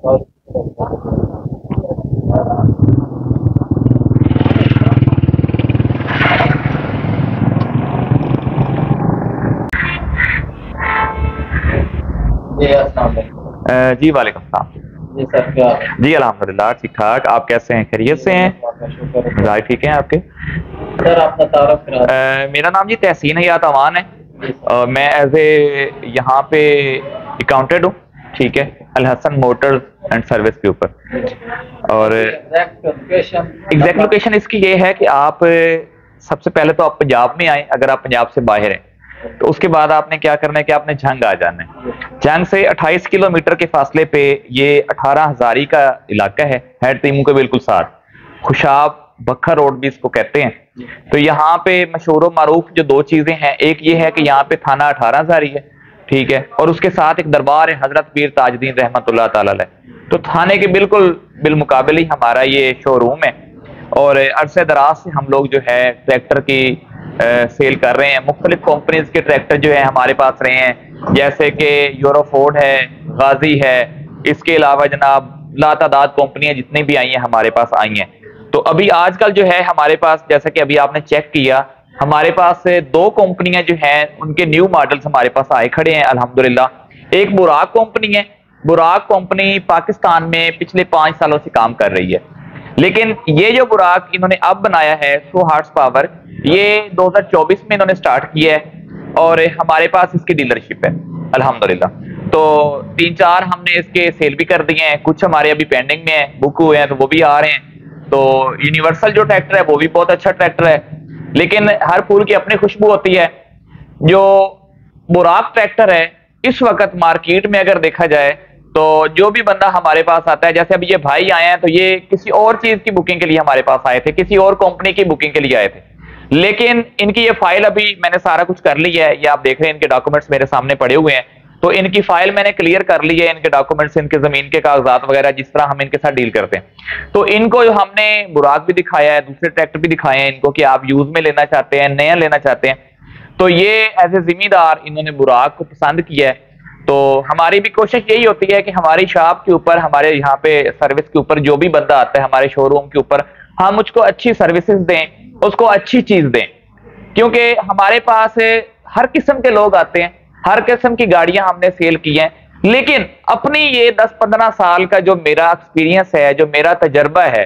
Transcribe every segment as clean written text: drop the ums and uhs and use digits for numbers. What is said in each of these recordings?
جی السلام علیکم۔ جی وعلیکم السلام۔ جی سر کیا حال ہے؟ جی الحمدللہ ٹھیک ٹھاک، آپ کیسے ہیں؟ خیریت سے ہیں؟ مزاج ٹھیک ہیں آپ کے؟ سر آپ کا تعارف کرا دیں۔ میرا نام جی تحسین حیات امان ہے، جی سر۔ میں ایز اے یہاں پہ اکاؤنٹنٹ ہوں، ٹھیک ہے، الحسن موٹرز اینڈ سروس کے اوپر۔ اور ایگزیکٹ لوکیشن اس کی یہ ہے کہ آپ سب سے پہلے تو آپ پنجاب میں آئیں، اگر آپ پنجاب سے باہر ہیں تو اس کے بعد آپ نے کیا کرنا ہے کہ آپ نے جھنگ آ جانا ہے۔ جھنگ سے 28 کلومیٹر کے فاصلے پہ یہ 18 ہزاری کا علاقہ ہے، ہیڈ تیمو کے بالکل ساتھ، خوشاب بکھر روڈ بھی اس کو کہتے ہیں۔ تو یہاں پہ مشہور و معروف جو دو چیزیں ہیں، ایک یہ ہے کہ یہاں پہ تھانہ 18 ہزاری ہے، ٹھیک ہے، اور اس کے ساتھ ایک دربار ہے حضرت پیر تاج الدین رحمت اللہ تعالی علیہ۔ تو تھانے کے بالکل بالمقابل ہی ہمارا یہ شو روم ہے، اور عرصہ دراز سے ہم لوگ جو ہے ٹریکٹر کی سیل کر رہے ہیں۔ مختلف کمپنیز کے ٹریکٹر جو ہے ہمارے پاس رہے ہیں، جیسے کہ یورو فورڈ ہے، غازی ہے، اس کے علاوہ جناب لاتعداد کمپنیاں جتنی بھی آئی ہیں ہمارے پاس آئی ہیں۔ تو ابھی آج کل جو ہے ہمارے پاس، جیسا کہ ابھی آپ نے چیک کیا، ہمارے پاس دو کمپنیاں جو ہیں ان کے نیو ماڈلز ہمارے پاس آئے کھڑے ہیں الحمدللہ۔ ایک براق کمپنی ہے، براق کمپنی پاکستان میں پچھلے 5 سالوں سے کام کر رہی ہے، لیکن یہ جو براق انہوں نے اب بنایا ہے 100 ہارس پاور، یہ 2024 میں انہوں نے سٹارٹ کیا ہے، اور ہمارے پاس اس کی ڈیلرشپ ہے الحمدللہ۔ تو 3-4 ہم نے اس کے سیل بھی کر دیے ہیں، کچھ ہمارے ابھی پینڈنگ میں ہیں، بک ہوئے ہیں تو وہ بھی آ رہے ہیں۔ تو یونیورسل جو ٹریکٹر ہے وہ بھی بہت اچھا ٹریکٹر ہے، لیکن ہر پھول کی اپنی خوشبو ہوتی ہے۔ جو براق ٹریکٹر ہے اس وقت مارکیٹ میں اگر دیکھا جائے تو جو بھی بندہ ہمارے پاس آتا ہے، جیسے ابھی یہ بھائی آئے ہیں تو یہ کسی اور چیز کی بکنگ کے لیے ہمارے پاس آئے تھے، کسی اور کمپنی کی بکنگ کے لیے آئے تھے، لیکن ان کی یہ فائل ابھی میں نے سارا کچھ کر لی ہے، یہ آپ دیکھ رہے ہیں ان کے ڈاکومنٹس میرے سامنے پڑے ہوئے ہیں۔ تو ان کی فائل میں نے کلیئر کر لی ہے، ان کے ڈاکومنٹس، ان کے زمین کے کاغذات وغیرہ، جس طرح ہم ان کے ساتھ ڈیل کرتے ہیں۔ تو ان کو جو ہم نے براق بھی دکھایا ہے، دوسرے ٹریکٹر بھی دکھائے ہیں ان کو کہ آپ یوز میں لینا چاہتے ہیں، نیا لینا چاہتے ہیں، تو یہ ایز اے ذمہ دار انہوں نے براق کو پسند کیا ہے۔ تو ہماری بھی کوشش یہی ہوتی ہے کہ ہماری شاپ کے اوپر، ہمارے یہاں پہ سروس کے اوپر جو بھی بندہ آتا ہے ہمارے شو روم کے اوپر، ہم اس کو اچھی سروسز دیں، اس کو اچھی چیز دیں، کیونکہ ہمارے پاس ہر قسم کے لوگ آتے ہیں، ہر قسم کی گاڑیاں ہم نے سیل کی ہیں، لیکن اپنی یہ 10-15 سال کا جو میرا ایکسپیرینس ہے، جو میرا تجربہ ہے،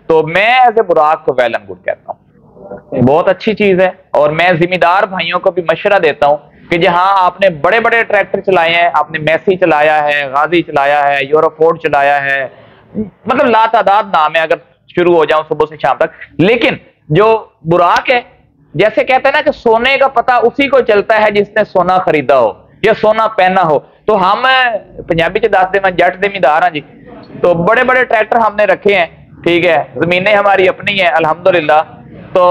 تو میں ایز اے براق کو ویل اینڈ گڈ کہتا ہوں، بہت اچھی چیز ہے۔ اور میں ذمہ دار بھائیوں کو بھی مشورہ دیتا ہوں کہ جہاں آپ نے بڑے بڑے ٹریکٹر چلائے ہیں، آپ نے میسی چلایا ہے، غازی چلایا ہے، یورو فورڈ چلایا ہے، مطلب لاتعداد نام ہے اگر شروع ہو جاؤں صبح سے شام تک، لیکن جو براق ہے، جیسے کہتے ہیں نا کہ سونے کا پتہ اسی کو چلتا ہے جس نے سونا خریدا ہو یا سونا پہنا ہو، تو ہم پنجابی چ دس دے میں جٹ زمیندار ہاں جی، تو بڑے بڑے ٹریکٹر ہم نے رکھے ہیں، ٹھیک ہے، زمینیں ہماری اپنی ہیں الحمدللہ۔ تو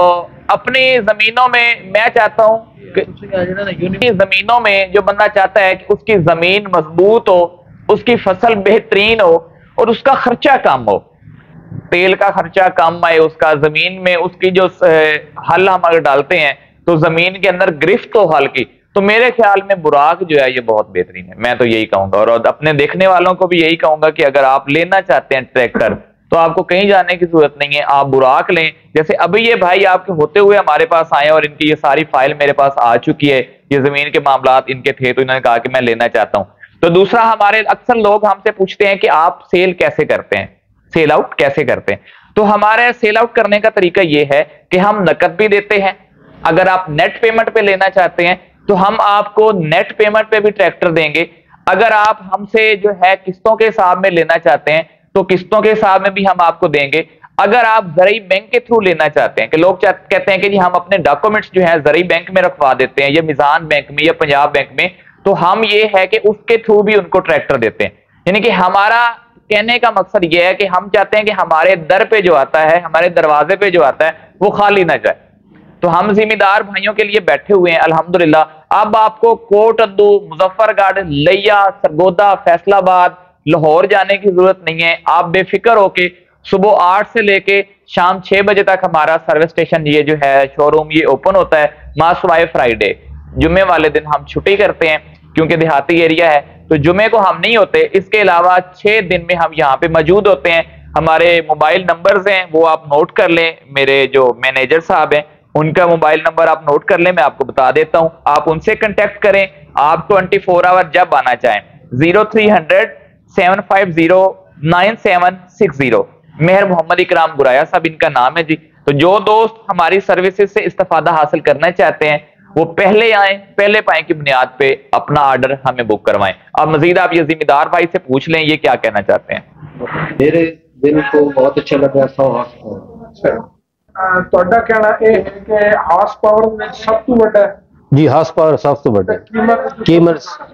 اپنی زمینوں میں میں چاہتا ہوں کہ زمینوں میں جو بندہ چاہتا ہے کہ اس کی زمین مضبوط ہو، اس کی فصل بہترین ہو، اور اس کا خرچہ کم ہو، تیل کا خرچہ کم آئے اس کا، زمین میں اس کی جو حل ہم اگر ڈالتے ہیں تو زمین کے اندر گرفت ہو حل کی، تو میرے خیال میں براق جو ہے یہ بہت بہترین ہے، میں تو یہی کہوں گا، اور اپنے دیکھنے والوں کو بھی یہی کہوں گا کہ اگر آپ لینا چاہتے ہیں ٹریکٹر تو آپ کو کہیں جانے کی ضرورت نہیں ہے، آپ براق لیں۔ جیسے ابھی یہ بھائی آپ کے ہوتے ہوئے ہمارے پاس آئے اور ان کی یہ ساری فائل میرے پاس آ چکی ہے، یہ زمین کے معاملات ان کے تھے تو انہوں نے کہا کہ میں لینا چاہتا ہوں۔ تو دوسرا، ہمارے اکثر لوگ ہم سے پوچھتے ہیں کہ آپ سیل کیسے کرتے ہیں، سیل آؤٹ کیسے کرتے ہیں؟ تو ہمارے سیل آؤٹ کرنے کا طریقہ یہ ہے کہ ہم نقد بھی دیتے ہیں، اگر آپ نیٹ پیمنٹ پہ لینا چاہتے ہیں تو ہم آپ کو نیٹ پیمنٹ پہ بھی ٹریکٹر دیں گے، اگر آپ ہم سے جو ہے قسطوں کے حساب میں لینا چاہتے ہیں تو قسطوں کے حساب میں بھی ہم آپ کو دیں گے۔ اگر آپ زرعی بینک کے تھرو لینا چاہتے ہیں، کہ لوگ کہتے ہیں کہ جی ہم اپنے ڈاکومنٹس جو ہیں زرعی بینک میں رکھوا دیتے ہیں، یا میزان بینک میں یا پنجاب بینک میں، تو ہم یہ ہے کہ اس کے تھرو بھی ان کو ٹریکٹر دیتے ہیں۔ یعنی کہ ہمارا کہنے کا مقصد یہ ہے کہ ہم چاہتے ہیں کہ ہمارے در پہ جو آتا ہے، ہمارے دروازے پہ جو آتا ہے وہ خالی نہ جائے۔ تو ہم ذمہ دار بھائیوں کے لیے بیٹھے ہوئے ہیں الحمدللہ۔ اب آپ کو کوٹ ادو، مظفر گڑھ، لیا، سرگودا، فیصل آباد، لاہور جانے کی ضرورت نہیں ہے، آپ بے فکر ہو کے صبح 8 سے لے کے شام 6 بجے تک ہمارا سروس اسٹیشن یہ جو ہے شو روم یہ اوپن ہوتا ہے، ماسوائے فرائیڈے، جمعے والے دن ہم چھٹی کرتے ہیں کیونکہ دیہاتی ایریا ہے، تو جمعے کو ہم نہیں ہوتے، اس کے علاوہ 6 دن میں ہم یہاں پہ موجود ہوتے ہیں. ہمارے موبائل نمبرز ہیں وہ آپ نوٹ کر لیں، میرے جو مینیجر صاحب ہیں ان کا موبائل نمبر آپ نوٹ کر لیں، میں آپ کو بتا دیتا ہوں. آپ ان سے کنٹیکٹ کریں. آپ 24 آور جب آنا چاہیں 0300-750-9760. مہر محمد اکرام گرایا صاحب ان کا نام ہے جی. تو جو دوست ہماری سروسز سے استفادہ حاصل کرنا چاہتے ہیں وہ پہلے آئیں، پہلے پائیں کی بنیاد پہ اپنا آرڈر ہمیں بک کروائیں. اب مزید آپ یہ ذمہ دار بھائی سے پوچھ لیں یہ کیا کہنا چاہتے ہیں. میرے دل کو بہت اچھا لگا 100 ہارس پاور. ਤੁਹਾਡਾ ਕਹਿਣਾ ਇਹ ਹੈ ਕਿ ਹਾਰਸ ਪਾਵਰ ਵਿੱਚ ਸਭ ਤੋਂ ਵੱਡਾ ਹੈ ਜੀ ਹਾਰਸ ਪਾਵਰ ਸਭ ਤੋਂ ਵੱਡਾ,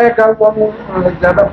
ਇਹ ਗੱਲ ਤੁਹਾਨੂੰ ਜ਼ਿਆਦਾ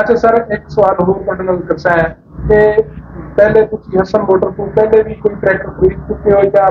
ਅੱਛਾ ਸਰ, ਇੱਕ ਸਵਾਲ ਹੋਰ ਤੁਹਾਡੇ ਨਾਲ ਕਰਨਾ ਹੈ ਕਿ ਪਹਿਲੇ ਤੁਸੀਂ ਹਸਨ ਮੋਟਰ ਤੋਂ ਪਹਿਲੇ ਵੀ ਕੋਈ ਟਰੈਕਟਰ ਖਰੀਦ ਚੁੱਕੇ ਹੋ ਜਾਂ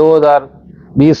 2020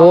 2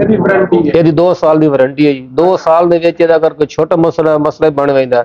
ਇਹਦੀ ਵਾਰੰਟੀ ਹੈ? ਇਹਦੀ 2 ਸਾਲ ਦੀ ਵਾਰੰਟੀ ਹੈ ਜੀ. 2 ਸਾਲ ਦੇ ਵਿੱਚ ਇਹਦਾ ਅਗਰ ਕੋਈ ਛੋਟਾ ਮਸਲਾ ਬਣ ਜਾਂਦਾ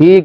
30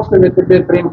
ਉਸ ਦੇ ਵਿੱਚ ਬਿਹਤਰੀਨ ਹੈ.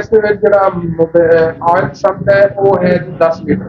ਇਸ ਦੇ ਵਿੱਚ ਜਿਹੜਾ ਆਇਲ ਸੰਪ ਹੈ ਉਹ ਹੈ 10 ਲੀਟਰ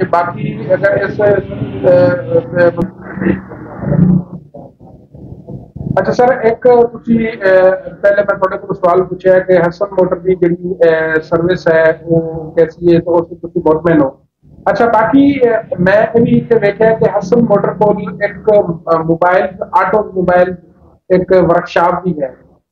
ਕਿ ਬਾਕੀ ਅਗਰ ਇਸ ਅੱਛਾ ਸਰ, ਇੱਕ ਤੁਸੀਂ ਪਹਿਲੇ ਮੈਂ ਤੁਹਾਡੇ ਕੋਲ ਸਵਾਲ ਪੁੱਛਿਆ ਕਿ ਹਸਨ ਮੋਟਰ ਦੀ ਜਿਹੜੀ ਸਰਵਿਸ ਹੈ ਉਹ ਕੈਸੀ ਹੈ, ਤਾਂ ਉਸ ਵਿੱਚ ਤੁਸੀਂ ਬਹੁਤ ਮੈਨੂੰ ਅੱਛਾ. ਬਾਕੀ ਮੈਂ ਇਹ ਵੀ ਇੱਥੇ ਵੇਖਿਆ ਕਿ ਹਸਨ ਮੋਟਰ ਕੋਲ ਇੱਕ ਮੋਬਾਈਲ ਆਟੋਮੋਬਾਈਲ ਇੱਕ ਵਰਕਸ਼ਾਪ ਵੀ ਹੈ.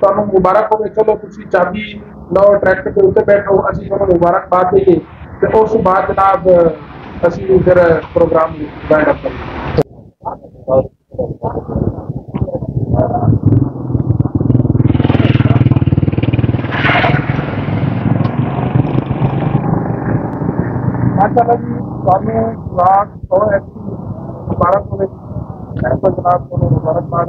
ਤੁਹਾਨੂੰ ਮੁਬਾਰਕ ਹੋਵੇ. ਚਲੋ ਤੁਸੀਂ ਚਾਬੀ ਲਓ ਟਰੈਕਟਰ ਦੇ ਉੱਤੇ ਬੈਠੋ, ਅਸੀਂ ਤੁਹਾਨੂੰ ਮੁਬਾਰਕਬਾਦ ਦੇਈਏ ਤੇ ਉਸ ਤੋਂ ਬਾਅਦ ਜਨਾਬ ਅਸੀਂ ਫਿਰ ਪ੍ਰੋਗਰਾਮ ਦਾਇਰਾ ਕਰਾਂਗੇ. ਮਾਸ਼ਾਅੱਲਾ ਜੀ, ਤੁਹਾਨੂੰ ਰਾਤ ਤੋਂ ਮੁਬਾਰਕ ਹੋਵੇ. ਮੈਂ ਤਾਂ ਜਨਾਬ ਤੁਹਾਨੂੰ ਮੁਬਾਰਕਬਾਦ